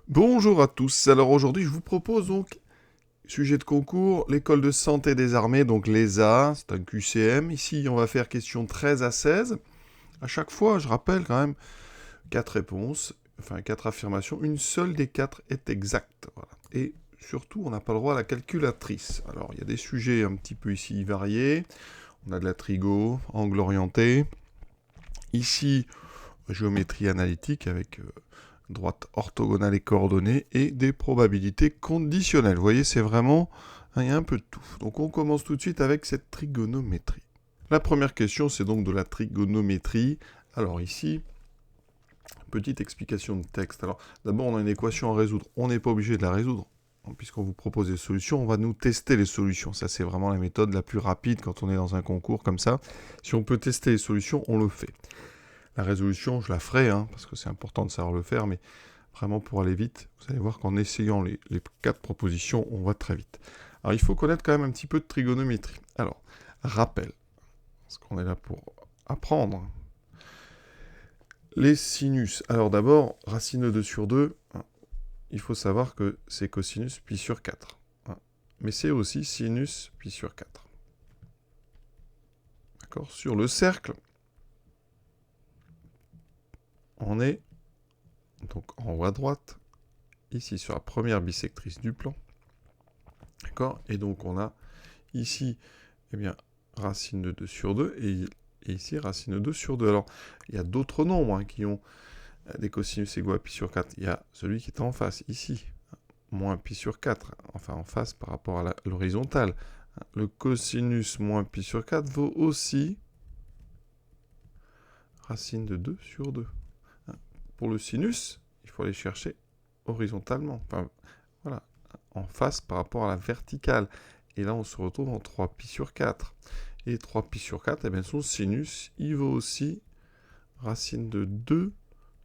Bonjour à tous. Alors aujourd'hui, je vous propose donc, sujet de concours, l'école de santé des armées, donc l'ESA, c'est un QCM. Ici, on va faire question 13 à 16. À chaque fois, je rappelle quand même, 4 réponses, enfin 4 affirmations. Une seule des 4 est exacte. Voilà. Et surtout, on n'a pas le droit à la calculatrice. Alors, il y a des sujets un petit peu ici variés. On a de la trigo, angle orienté. Ici, géométrie analytique avec droite orthogonale et coordonnées, et des probabilités conditionnelles. Vous voyez, c'est vraiment, il y a un peu de tout. Donc on commence tout de suite avec cette trigonométrie. La première question, c'est donc de la trigonométrie. Alors ici, petite explication de texte. Alors d'abord, on a une équation à résoudre. On n'est pas obligé de la résoudre. Puisqu'on vous propose des solutions, on va nous tester les solutions. Ça, c'est vraiment la méthode la plus rapide quand on est dans un concours comme ça. Si on peut tester les solutions, on le fait. La résolution, je la ferai, parce que c'est important de savoir le faire, mais vraiment pour aller vite, vous allez voir qu'en essayant les 4 propositions, on va très vite. Alors il faut connaître quand même un petit peu de trigonométrie. Alors, rappel, parce qu'on est là pour apprendre. Les sinus. Alors d'abord, racine de 2 sur 2, il faut savoir que c'est cosinus pi sur 4. Mais c'est aussi sinus pi sur 4. D'accord ? Sur le cercle, on est donc en haut à droite, ici sur la première bisectrice du plan. D'accord ? Et donc on a ici, eh bien, racine de 2 sur 2, et ici, racine de 2 sur 2. Alors, il y a d'autres nombres qui ont des cosinus égaux à pi sur 4. Il y a celui qui est en face, ici, moins pi sur 4, enfin en face par rapport à l'horizontale. Le cosinus moins pi sur 4 vaut aussi racine de 2 sur 2. Pour le sinus, il faut aller chercher horizontalement. Enfin, voilà, en face par rapport à la verticale. Et là, on se retrouve en 3pi sur 4. Et 3pi sur 4, eh bien, son sinus, il vaut aussi racine de 2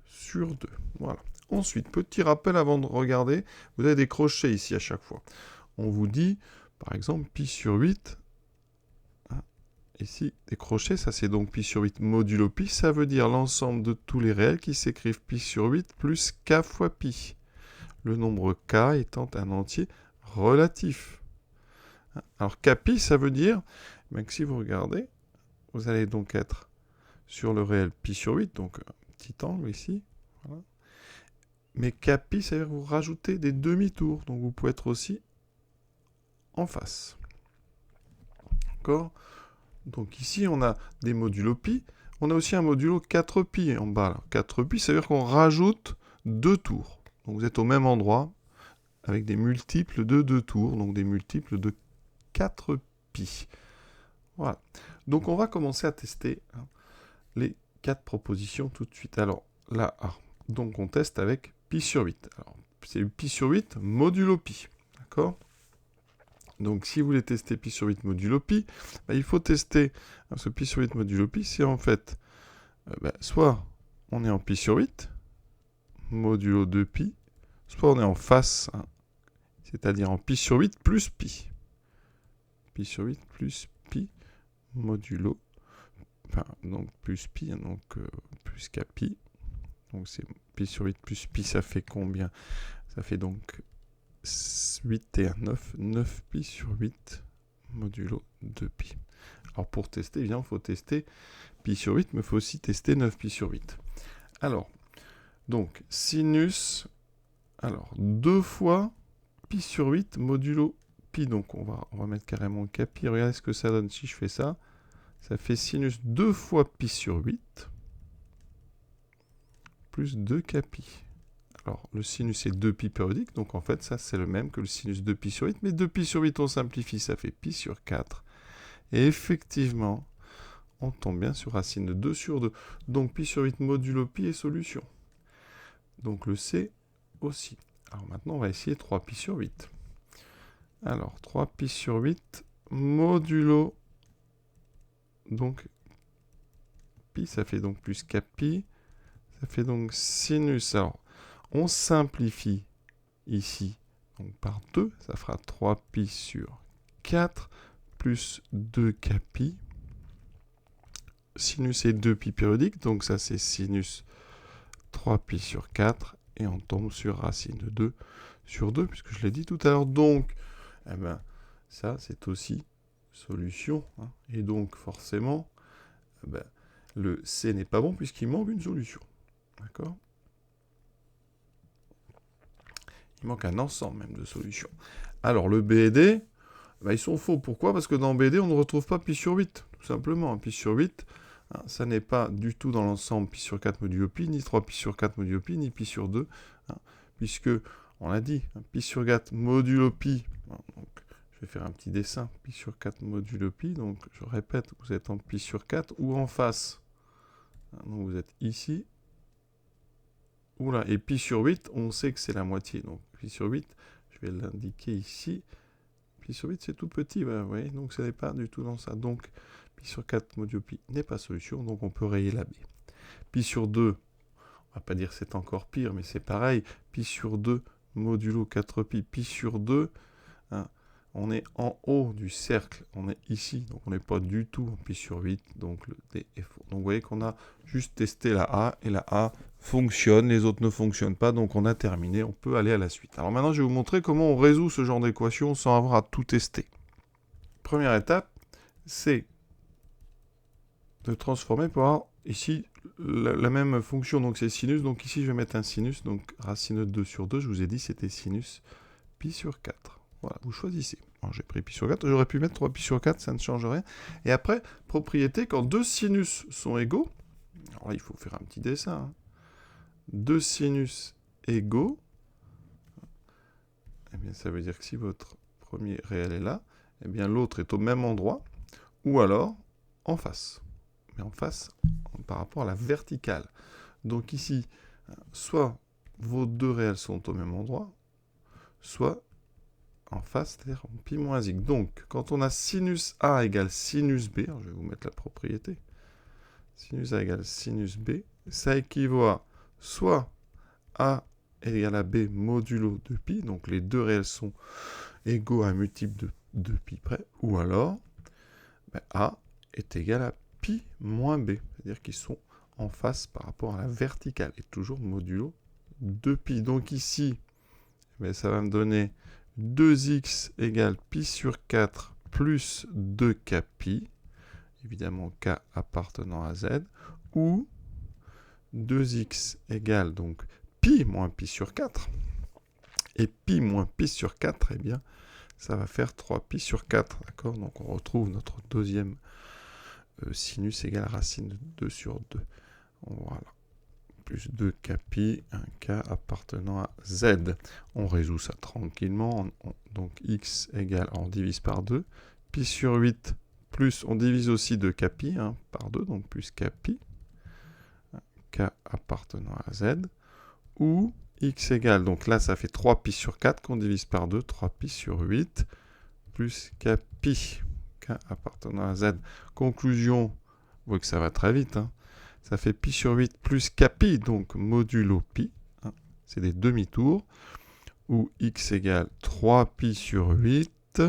sur 2. Voilà. Ensuite, petit rappel avant de regarder, vous avez des crochets ici à chaque fois. On vous dit, par exemple, pi sur 8. Ici, des crochets, ça c'est donc pi sur 8 modulo pi, ça veut dire l'ensemble de tous les réels qui s'écrivent pi sur 8 plus k fois pi. Le nombre k étant un entier relatif. Alors kpi, ça veut dire que si vous regardez, vous allez donc être sur le réel pi sur 8, donc un petit angle ici. Voilà. Mais kpi, ça veut dire que vous rajoutez des demi-tours, donc vous pouvez être aussi en face. D'accord ? Donc ici, on a des modulo pi. On a aussi un modulo 4pi en bas. Là. 4pi, ça veut dire qu'on rajoute 2 tours. Donc vous êtes au même endroit avec des multiples de 2 tours, donc des multiples de 4pi. Voilà. Donc on va commencer à tester les 4 propositions tout de suite. Alors là, donc on teste avec pi sur 8. Alors c'est pi sur 8 modulo pi. D'accord ? Donc si vous voulez tester pi sur 8 modulo pi, il faut tester ce pi sur 8 modulo pi, c'est en fait, soit on est en pi sur 8, modulo 2pi, soit on est en face, c'est-à-dire en pi sur 8 plus pi. Pi sur 8 plus pi, modulo, donc plus pi, donc plus k pi. Donc c'est pi sur 8 plus pi, ça fait combien ? Ça fait donc 8 et 1, 9. 9 pi sur 8 modulo 2pi. Alors pour tester, il faut tester pi sur 8, mais il faut aussi tester 9 pi sur 8. Alors, donc sinus, 2 fois pi sur 8 modulo pi. Donc on va mettre carrément k pi. Regardez ce que ça donne si je fais ça. Ça fait sinus 2 fois pi sur 8 plus 2k pi. Alors, le sinus est 2pi périodique, donc en fait, ça, c'est le même que le sinus de pi sur 8, mais 2pi sur 8, on simplifie, ça fait pi sur 4. Et effectivement, on tombe bien sur racine de 2 sur 2. Donc, pi sur 8 modulo pi est solution. Donc, le C aussi. Alors, maintenant, on va essayer 3pi sur 8. Alors, 3pi sur 8 modulo, donc, pi, ça fait donc plus k pi. Ça fait donc sinus. Alors, on simplifie ici donc par 2, ça fera 3pi sur 4 plus 2k pi. Sinus est 2pi périodique, donc ça c'est sinus 3pi sur 4. et on tombe sur racine de 2 sur 2, puisque je l'ai dit tout à l'heure. Donc, eh ben, ça, c'est aussi solution. Hein. Et donc, forcément, eh ben, le C n'est pas bon, puisqu'il manque une solution. D'accord? Il manque un ensemble même de solutions. Alors, le B et D, ben, ils sont faux. Pourquoi? Parce que dans B et D, on ne retrouve pas pi sur 8, tout simplement. Pi sur 8, hein, ça n'est pas du tout dans l'ensemble pi sur 4 modulo pi, ni 3 pi sur 4 modulo pi, ni pi sur 2, hein, puisque, on l'a dit, hein, pi sur 4 modulo pi, hein, donc, je vais faire un petit dessin, pi sur 4 modulo pi, donc je répète, vous êtes en pi sur 4 ou en face. Hein, donc vous êtes ici, ou là, et pi sur 8, on sait que c'est la moitié, donc pi sur 8, je vais l'indiquer ici. Pi sur 8, c'est tout petit, vous voyez, donc ce n'est pas du tout dans ça. Donc, pi sur 4 modulo pi n'est pas solution, donc on peut rayer la B. Pi sur 2, on va pas dire c'est encore pire, mais c'est pareil. Pi sur 2 modulo 4 pi, pi sur 2, hein, on est en haut du cercle, on est ici, donc on n'est pas du tout en pi sur 8, donc le D est faux. Donc vous voyez qu'on a juste testé la A, et la A fonctionne, les autres ne fonctionnent pas, donc on a terminé, on peut aller à la suite. Alors maintenant, je vais vous montrer comment on résout ce genre d'équation sans avoir à tout tester. Première étape, c'est de transformer pour avoir ici la même fonction, donc c'est sinus, donc ici je vais mettre un sinus, donc racine de 2 sur 2, je vous ai dit c'était sinus pi sur 4. Voilà, vous choisissez. Alors j'ai pris pi sur 4, j'aurais pu mettre 3 pi sur 4, ça ne change rien. Et après, propriété, quand deux sinus sont égaux, alors là il faut faire un petit dessin, hein. Deux sinus égaux, eh bien ça veut dire que si votre premier réel est là, eh bien l'autre est au même endroit, ou alors en face. Mais en face par rapport à la verticale. Donc ici, soit vos deux réels sont au même endroit, soit en face, c'est-à-dire en pi moins x. Donc, quand on a sinus A égale sinus B, alors je vais vous mettre la propriété, sinus A égale sinus B, ça équivaut à soit A égale à B modulo de pi, donc les deux réels sont égaux à un multiple de pi près, ou alors ben, A est égal à pi moins B, c'est-à-dire qu'ils sont en face par rapport à la verticale, et toujours modulo de pi. Donc ici, ben, ça va me donner 2x égale pi sur 4 plus 2k pi, évidemment k appartenant à z, ou 2x égale donc pi moins pi sur 4, et pi moins pi sur 4, eh bien, ça va faire 3pi sur 4, d'accord? Donc on retrouve notre deuxième sinus égale racine de 2 sur 2. Voilà. Plus 2k pi, un k appartenant à z. On résout ça tranquillement. Donc x égale, on divise par 2. Pi sur 8 plus, on divise aussi 2k pi hein, par 2, donc plus k pi. K appartenant à z. Ou x égale, donc là ça fait 3 pi sur 4 qu'on divise par 2, 3 pi sur 8 plus k pi. K appartenant à z. Conclusion, vous voyez que ça va très vite, hein. Ça fait pi sur 8 plus k pi, donc modulo pi. Hein, c'est des demi-tours. Ou x égale 3 pi sur 8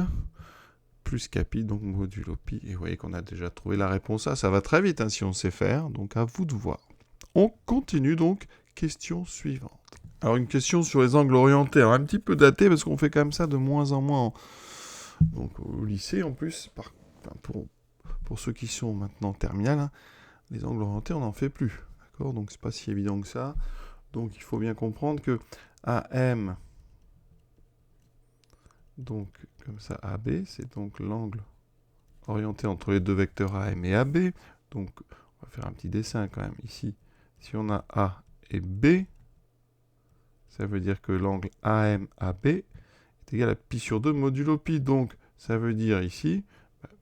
plus k pi, donc modulo pi. Et vous voyez qu'on a déjà trouvé la réponse A. Ça va très vite hein, si on sait faire, donc à vous de voir. On continue donc. Question suivante. Alors une question sur les angles orientés. Alors, un petit peu daté parce qu'on fait quand même ça de moins en moins donc, au lycée en plus. Pour ceux qui sont maintenant en terminale, hein, les angles orientés, on n'en fait plus. D'accord? Donc, c'est pas si évident que ça. Donc, il faut bien comprendre que AM, donc, comme ça, AB, c'est donc l'angle orienté entre les deux vecteurs AM et AB. Donc, on va faire un petit dessin quand même. Ici, si on a A et B, ça veut dire que l'angle AM-AB est égal à pi sur 2 modulo pi. Donc, ça veut dire ici,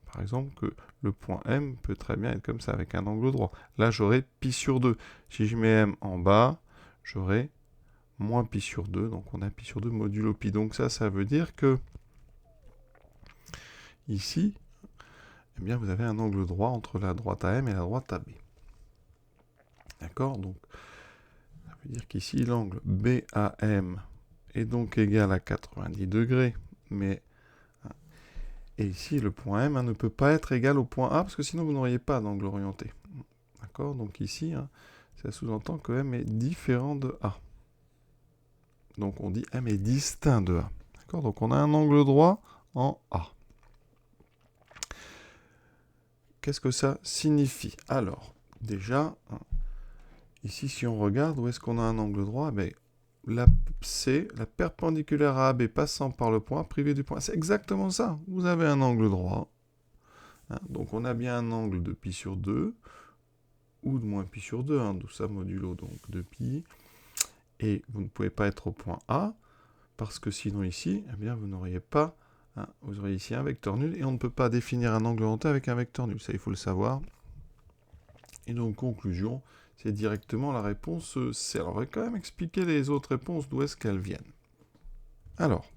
par exemple, que le point M peut très bien être comme ça, avec un angle droit. Là, j'aurai pi sur 2. Si je mets M en bas, j'aurai moins pi sur 2. Donc, on a pi sur 2 modulo pi. Donc, ça veut dire que ici, eh bien, vous avez un angle droit entre la droite AM et la droite AB. D'accord? Donc, ça veut dire qu'ici, l'angle BAM est donc égal à 90 degrés. Et ici, le point M ne peut pas être égal au point A, parce que sinon, vous n'auriez pas d'angle orienté. D'accord? Donc ici, ça sous-entend que M est différent de A. Donc on dit M est distinct de A. D'accord? Donc on a un angle droit en A. Qu'est-ce que ça signifie? Alors, déjà, ici, si on regarde, où est-ce qu'on a un angle droit? La C, la perpendiculaire à AB passant par le point privé du point. C'est exactement ça. Vous avez un angle droit. Donc on a bien un angle de pi sur 2, ou de moins pi sur 2, d'où ça modulo donc de pi. Et vous ne pouvez pas être au point A, parce que sinon ici, eh bien, vous n'auriez pas... vous auriez ici un vecteur nul, et on ne peut pas définir un angle entier avec un vecteur nul. Ça, il faut le savoir. Et donc, conclusion, c'est directement la réponse C. Alors, on va quand même expliquer les autres réponses, d'où est-ce qu'elles viennent. Alors,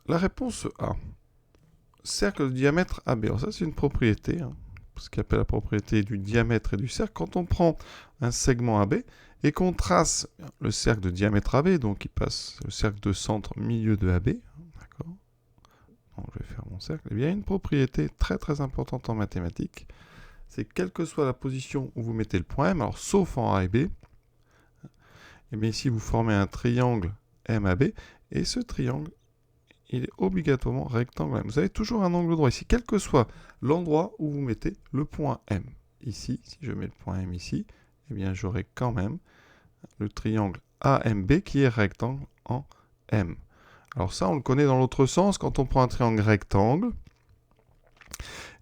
la réponse A. Cercle de diamètre AB. Alors ça, c'est une propriété, ce qu'on appelle la propriété du diamètre et du cercle. Quand on prend un segment AB et qu'on trace le cercle de diamètre AB, donc il passe le cercle de centre milieu de AB, d'accord? Donc je vais faire mon cercle. Eh bien, il y a une propriété très très importante en mathématiques, c'est quelle que soit la position où vous mettez le point M, alors sauf en A et B, et bien ici vous formez un triangle MAB, et ce triangle, il est obligatoirement rectangle M. Vous avez toujours un angle droit ici, quel que soit l'endroit où vous mettez le point M. Ici, si je mets le point M ici, eh bien j'aurai quand même le triangle AMB qui est rectangle en M. Alors ça, on le connaît dans l'autre sens, quand on prend un triangle rectangle,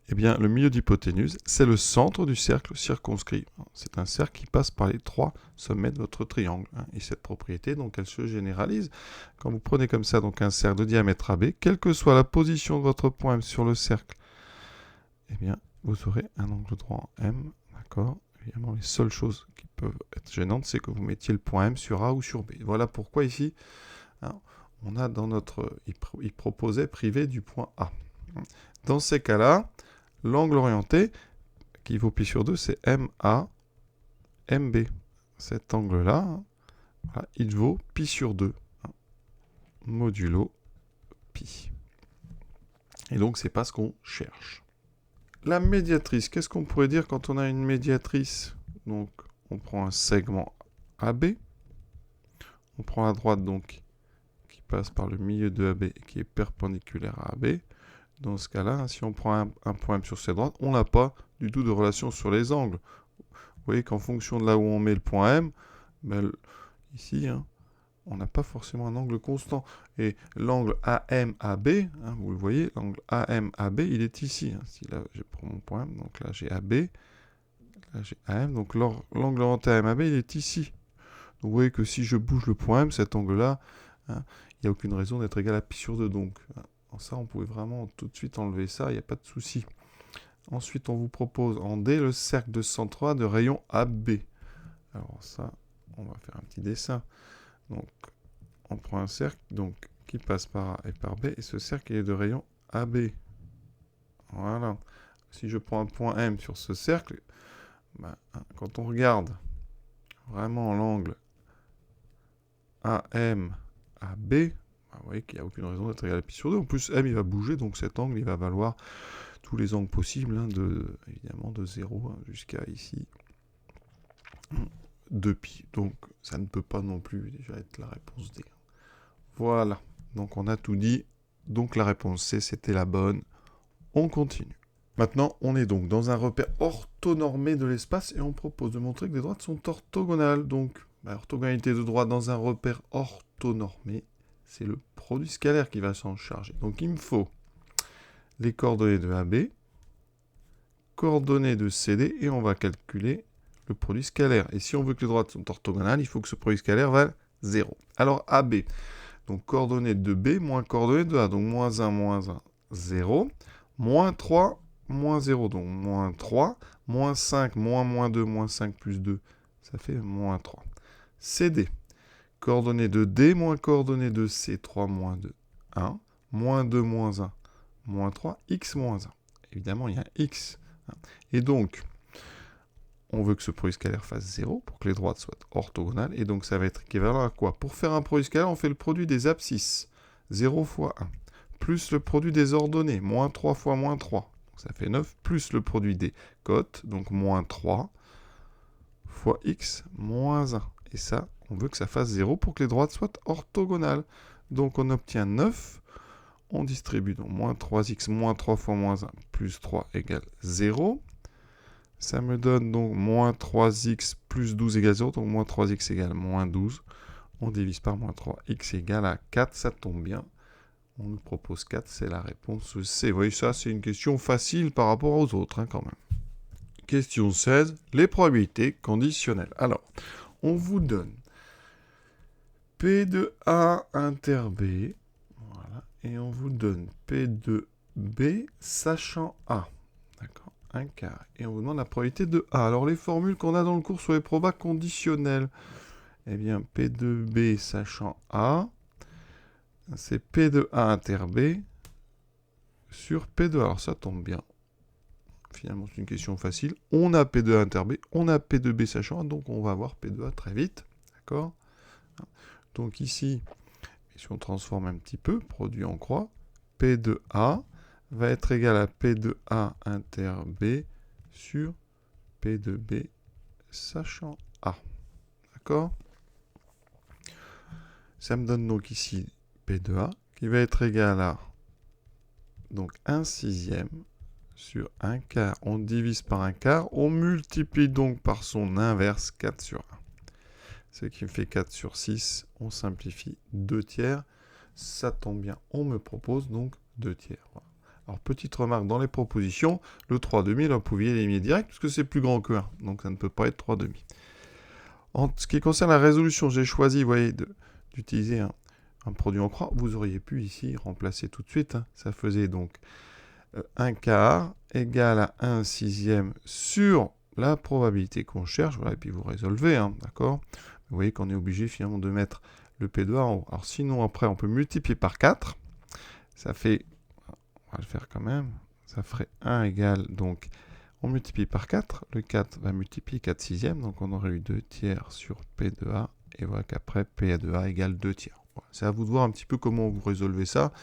eh bien, le milieu d'hypoténuse, c'est le centre du cercle circonscrit. C'est un cercle qui passe par les 3 sommets de votre triangle. Et cette propriété, donc, elle se généralise. Quand vous prenez comme ça donc un cercle de diamètre AB, quelle que soit la position de votre point M sur le cercle, eh bien, vous aurez un angle droit en M. D'accord? Évidemment, les seules choses qui peuvent être gênantes, c'est que vous mettiez le point M sur A ou sur B. Voilà pourquoi ici, on a dans notre... Il proposait privé du point A. Dans ces cas-là, l'angle orienté, qui vaut pi sur 2, c'est MA, MB. Cet angle-là, voilà, il vaut pi sur 2, modulo pi. Et donc, c'est pas ce qu'on cherche. La médiatrice, qu'est-ce qu'on pourrait dire quand on a une médiatrice? Donc, on prend un segment AB, on prend la droite, donc, qui passe par le milieu de AB et qui est perpendiculaire à AB. Dans ce cas-là, si on prend un point M sur cette droite, on n'a pas du tout de relation sur les angles. Vous voyez qu'en fonction de là où on met le point M, ici, on n'a pas forcément un angle constant. Et l'angle AMAB, vous le voyez, l'angle AMAB, il est ici. Si là, je prends mon point M, donc là j'ai AB, là j'ai AM, donc l'angle orienté AMAB, il est ici. Donc vous voyez que si je bouge le point M, cet angle-là, il n'y a aucune raison d'être égal à pi sur 2. Donc, ça, on pouvait vraiment tout de suite enlever ça, il n'y a pas de souci. Ensuite, on vous propose en D le cercle de centre A de rayon AB. Alors ça, on va faire un petit dessin. Donc, on prend un cercle donc, qui passe par A et par B, et ce cercle est de rayon AB. Voilà. Si je prends un point M sur ce cercle, quand on regarde vraiment l'angle AM AB, vous voyez qu'il n'y a aucune raison d'être égal à pi sur 2. En plus, M, il va bouger, donc cet angle, il va valoir tous les angles possibles, évidemment de 0 jusqu'à ici, 2 pi. Donc, ça ne peut pas non plus déjà être la réponse D. Voilà. Donc, on a tout dit. Donc, la réponse C, c'était la bonne. On continue. Maintenant, on est donc dans un repère orthonormé de l'espace et on propose de montrer que les droites sont orthogonales. Donc, orthogonalité de droite dans un repère orthonormé, c'est le produit scalaire qui va s'en charger. Donc il me faut les coordonnées de AB, coordonnées de CD, et on va calculer le produit scalaire. Et si on veut que les droites sont orthogonales, il faut que ce produit scalaire vaille 0. Alors AB, donc coordonnées de B moins coordonnées de A, donc moins 1, 0, moins 3, moins 0, donc moins 3, moins 5, moins 2, moins 5 plus 2, ça fait moins 3. CD, coordonnées de D moins coordonnées de C, 3, moins 2, 1, moins 2, moins 1, moins 3, x moins 1. Évidemment, il y a un x. Et donc, on veut que ce produit scalaire fasse 0 pour que les droites soient orthogonales. Et donc, ça va être équivalent à quoi? Pour faire un produit scalaire, on fait le produit des abscisses. 0 fois 1. Plus le produit des ordonnées. Moins 3 fois moins 3. Donc, ça fait 9. Plus le produit des cotes. Donc, moins 3 fois x moins 1. Et ça, on veut que ça fasse 0 pour que les droites soient orthogonales. Donc on obtient 9. On distribue donc moins 3x moins 3 fois moins 1 plus 3 égale 0. Ça me donne donc moins 3x plus 12 égale 0. Donc moins 3x égale moins 12. On divise par moins 3. X égale à 4. Ça tombe bien. On nous propose 4. C'est la réponse C. Vous voyez, ça, c'est une question facile par rapport aux autres, hein, quand même. Question 16. Les probabilités conditionnelles. Alors, on vous donne P de A inter B. Voilà. Et on vous donne P de B sachant A. D'accord, un quart. Et on vous demande la probabilité de A. Alors, les formules qu'on a dans le cours sur les probas conditionnels. Eh bien, P de B sachant A, c'est P de A inter B sur P de A. Alors, ça tombe bien. Finalement, c'est une question facile. On a P de A inter B, on a P de B sachant A, donc on va avoir P de A très vite. D'accord? Donc ici, si on transforme un petit peu, produit en croix, P de A va être égal à P de A inter B sur P de B sachant A. D'accord? Ça me donne donc ici P de A qui va être égal à donc 1 sixième sur 1 quart. On divise par 1 quart. On multiplie donc par son inverse 4 sur 1. Ce qui me fait 4 sur 6. On simplifie 2 tiers. Ça tombe bien. On me propose donc 2 tiers. Voilà. Alors, petite remarque dans les propositions. Le 3 demi, là, vous pouviez l'éliminer direct parce que c'est plus grand que 1. Donc, ça ne peut pas être 3 demi. En ce qui concerne la résolution, j'ai choisi, vous voyez, d'utiliser un produit en croix. Vous auriez pu ici remplacer tout de suite. Hein. Ça faisait donc 1 quart égale à 1 sixième sur la probabilité qu'on cherche. Voilà, et puis vous résolvez, hein, d'accord? Vous voyez qu'on est obligé finalement de mettre le P de A en haut. Alors sinon, après, on peut multiplier par 4. Ça fait, on va le faire quand même, ça ferait 1 égale, donc on multiplie par 4. Le 4 va multiplier 4 sixièmes, donc on aurait eu 2 tiers sur P de A. Et voilà qu'après, P de A égale 2 tiers. Voilà. C'est à vous de voir un petit peu comment vous résolvez ça,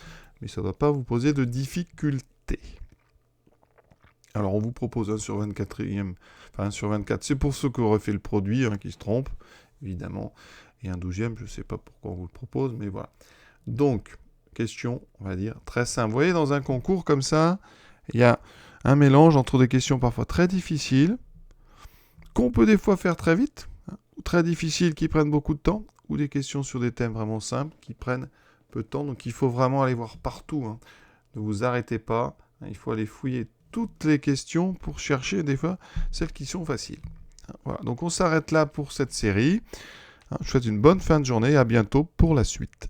mais ça ne doit pas vous poser de difficultés. Alors, on vous propose 1 sur 24e, enfin 1 sur 24, c'est pour ceux qui auraient fait le produit, hein, qui se trompent, évidemment. Et un 12e, je ne sais pas pourquoi on vous le propose, mais voilà. Donc, question, on va dire, très simple. Vous voyez, dans un concours comme ça, il y a un mélange entre des questions parfois très difficiles, qu'on peut des fois faire très vite, hein, ou très difficiles qui prennent beaucoup de temps, ou des questions sur des thèmes vraiment simples qui prennent peu de temps. Donc, il faut vraiment aller voir partout. Hein. Ne vous arrêtez pas. Hein, il faut aller fouiller toutes les questions pour chercher des fois celles qui sont faciles. Voilà, donc on s'arrête là pour cette série. Je vous souhaite une bonne fin de journée et à bientôt pour la suite.